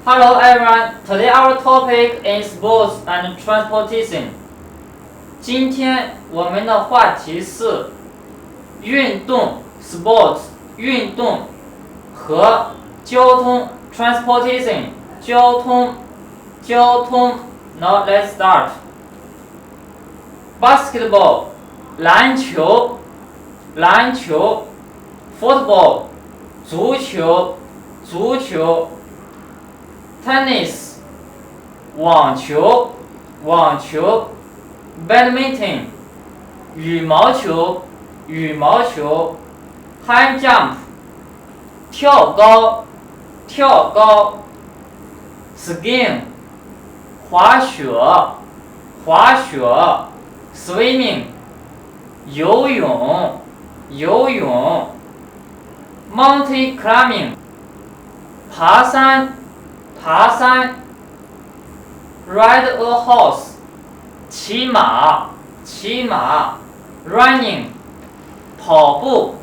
Hello everyone, today our topic is sports and transportation. 今天我们的话题是运动 sports 运动和交通 transportation 交通。Now let's start. Basketball 篮球 Football 足球 Tennis 网球 Badminton 羽毛球 High jump 跳高 Skiing 滑雪 Swimming 游泳 Mountain climbing 爬山 Ride a horse 骑马 Running 跑步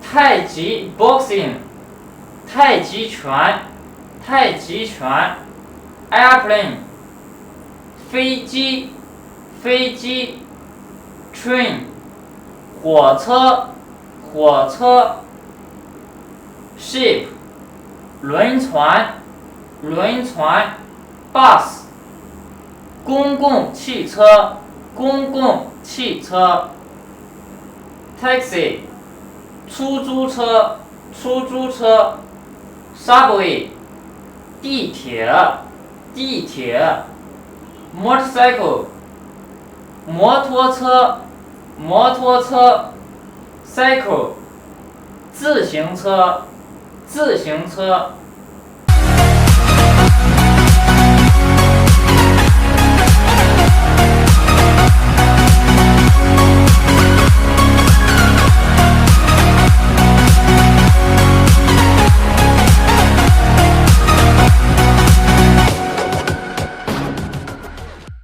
太极 Boxing 太极拳 Airplane 飞机 Train 火车 Ship 轮船 Bus 公共汽车 Taxi 出租车 Subway 地铁 Motorcycle 摩托车 Cycle 自行车